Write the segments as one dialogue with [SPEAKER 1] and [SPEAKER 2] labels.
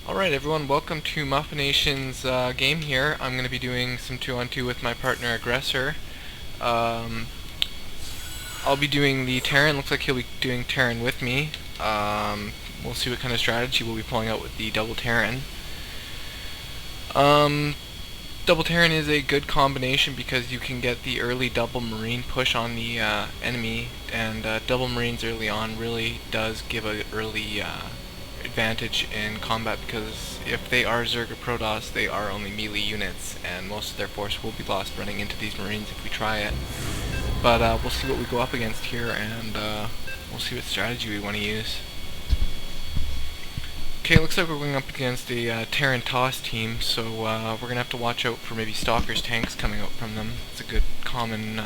[SPEAKER 1] Alright everyone, welcome to Muffination's game here. I'm going to be doing some 2-on-2 with my partner Aggressor. I'll be doing the Terran. Looks like he'll be doing Terran with me. We'll see what kind of strategy we'll be pulling out with the Double Terran. Double Terran is a good combination because you can get the early double marine push on the enemy, and double marines early on really does give a early advantage in combat, because if they are Zerg or Protoss, they are only melee units, and most of their force will be lost running into these marines if we try it. But we'll see what we go up against here, and we'll see what strategy we want to use. Okay, looks like we're going up against a Terran Toss team, so we're going to have to watch out for maybe Stalkers tanks coming out from them. It's a good common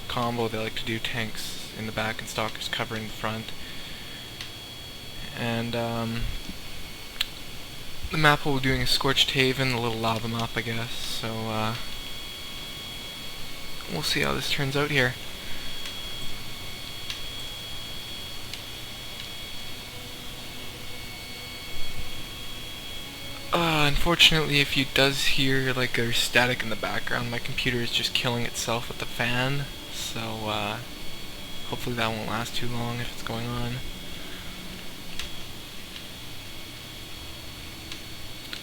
[SPEAKER 1] combo. They like to do tanks in the back and Stalkers covering the front. And the map we'll be doing is Scorched Haven, a little lava map I guess, so we'll see how this turns out here. Unfortunately, if you does hear like there's static in the background, my computer is just killing itself with the fan, so hopefully that won't last too long if it's going on.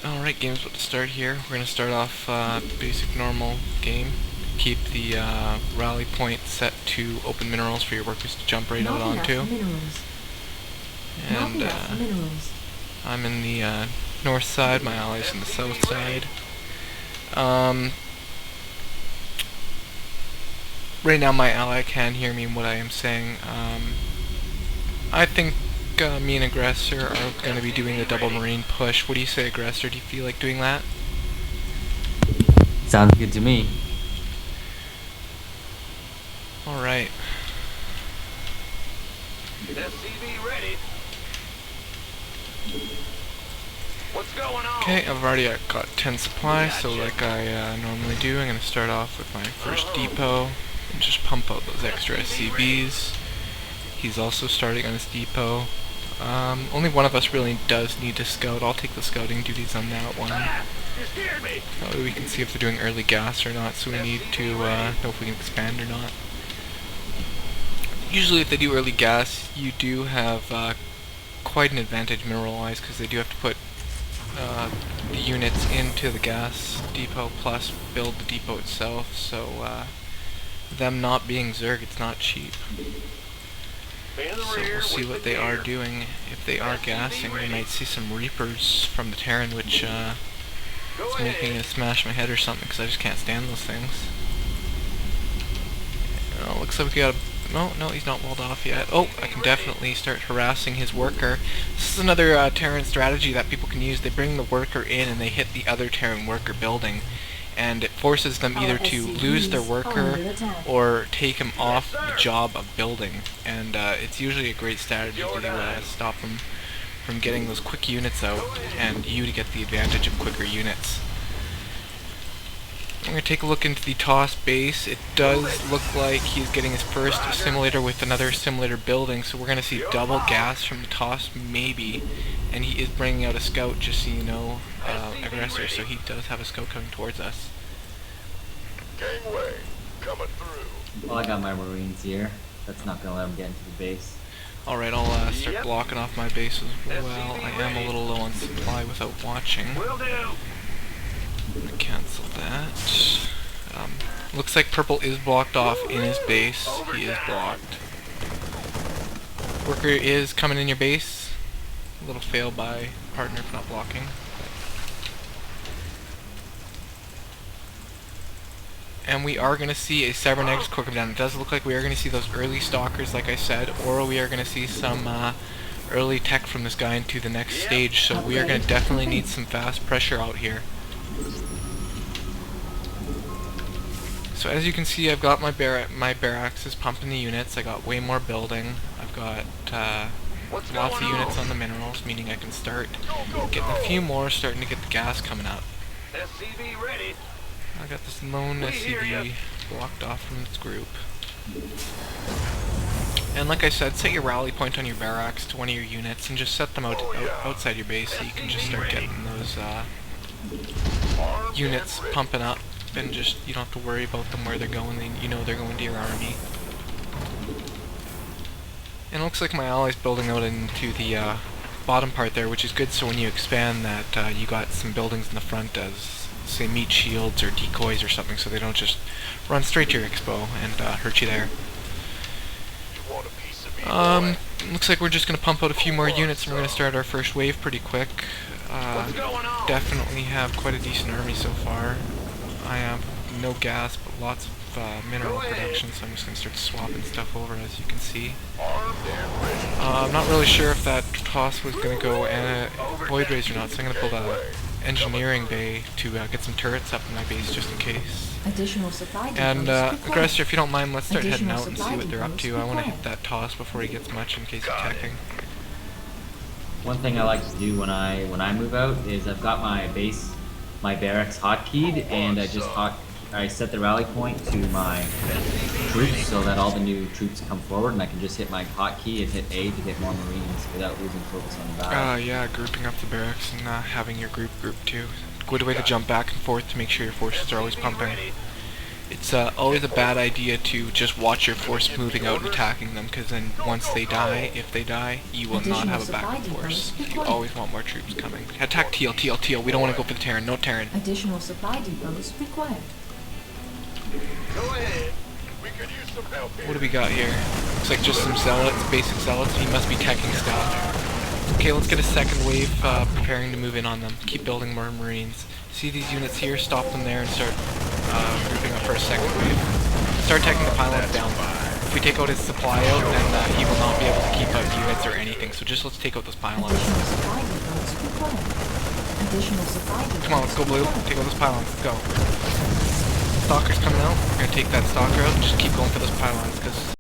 [SPEAKER 1] Alright, game's about to start here. We're going to start off basic normal game. Keep the rally point set to open minerals for your workers to jump right out onto. And I'm in the north side, my allies in the south side. Right now my ally can hear me in what I am saying. I think me and Aggressor are going to be doing the double marine push. What do you say, Aggressor? Do you feel like doing that?
[SPEAKER 2] Sounds good to me.
[SPEAKER 1] Alright.
[SPEAKER 3] SCV ready. What's going on?
[SPEAKER 1] Okay, I've already got 10 supplies, so like I normally do, I'm going to start off with my first depot and just pump out those extra SCVs. He's also starting on his depot. Only one of us really does need to scout. I'll take the scouting duties on that one. That way we can see if they're doing early gas or not, so we need to know if we can expand or not. Usually if they do early gas, you do have quite an advantage mineral-wise, because they do have to put the units into the gas depot plus build the depot itself, so them not being Zerg, it's not cheap. So we'll see what they are doing. If they are gassing, we might see some Reapers from the Terran, which is making me smash my head or something, because I just can't stand those things. Looks like we got a... No, he's not walled off yet. Oh, I can definitely start harassing his worker. This is another Terran strategy that people can use. They bring the worker in and they hit the other Terran worker building, and it forces them either to lose their worker or take him off the job of building. And it's usually a great strategy to stop them from getting those quick units out, and you to get the advantage of quicker units. I'm going to take a look into the Toss base. It does look like he's getting his first assimilator with another assimilator building, so we're going to see double gas from the Toss, maybe. And he is bringing out a scout, just so you know, Aggressor, so he does have a scout coming towards us.
[SPEAKER 3] Gangway coming through.
[SPEAKER 2] Well, I got my marines here. That's not gonna let them get into the base.
[SPEAKER 1] Alright, I'll start blocking off my base as well. I am a little low on supply without watching.
[SPEAKER 3] Will do.
[SPEAKER 1] I'm going to cancel that. Looks like purple is blocked off in his base. He is blocked. Worker is coming in your base. A little fail by partner for not blocking. And we are going to see a cybernetics core come down. It does look like we are going to see those early stalkers, like I said, or we are going to see some early tech from this guy into the next stage. So we are going to definitely need some fast pressure out here. So as you can see, I've got my barracks is pumping the units. I got way more building. I've got lots of units on the minerals, meaning I can start getting a few more, starting to get the gas coming up.
[SPEAKER 3] SCV ready.
[SPEAKER 1] I got this lone SCV blocked off from this group. And like I said, set your rally point on your barracks to one of your units and just set them outside your base so you can just start getting those units pumping up, and just you don't have to worry about them where they're going. You know they're going to your army. And it looks like my ally's building out into the bottom part there, which is good, so when you expand that, you got some buildings in the front as, say, meat shields or decoys or something, so they don't just run straight to your expo and hurt you there. Looks like we're just going to pump out a few more units and we're going to start our first wave pretty quick. Definitely have quite a decent army so far. I have no gas, but lots of mineral production, so I'm just going to start swapping stuff over, as you can see. I'm not really sure if that toss was going to go void rays or not, so I'm going to build a engineering bay to get some turrets up in my base just in case.
[SPEAKER 4] Additional supply
[SPEAKER 1] And Aggressor, if you don't mind, let's start heading
[SPEAKER 4] Additional
[SPEAKER 1] out and see
[SPEAKER 4] supply
[SPEAKER 1] what they're up to. I want to
[SPEAKER 4] required.
[SPEAKER 1] hit that toss before he gets much in case he's attacking.
[SPEAKER 2] One thing I like to do when I move out is I've got my base, my barracks hotkeyed, and I set the rally point to my troops so that all the new troops come forward, and I can just hit my hotkey and hit A to get more Marines without losing focus on the battle.
[SPEAKER 1] Yeah, grouping up the barracks and having your group too. Good way to jump back and forth to make sure your forces are always pumping. It's always a bad idea to just watch your force moving out and attacking them, because then once they die, if they die, you will not have a backup force. You always want more troops coming. Attack teal, we don't want to go for the Terran, no Terran.
[SPEAKER 4] Additional supply depots required.
[SPEAKER 3] Go ahead. We could use some help here.
[SPEAKER 1] What do we got here? Looks like just some zealots, basic zealots. He must be teching stuff. Okay, let's get a second wave preparing to move in on them. Keep building more Marines. See these units here? Stop them there and start grouping up for a second wave. Start taking the pylons down. If we take out his supply out, then he will not be able to keep out units or anything. So just let's take out those pylons.
[SPEAKER 4] Additional supply depots required. Additional supply depots
[SPEAKER 1] Come on, let's go blue.
[SPEAKER 4] required.
[SPEAKER 1] Take out those pylons. Let's go. Stalker's coming out. We're gonna take that stalker out and just keep going for those pylons, because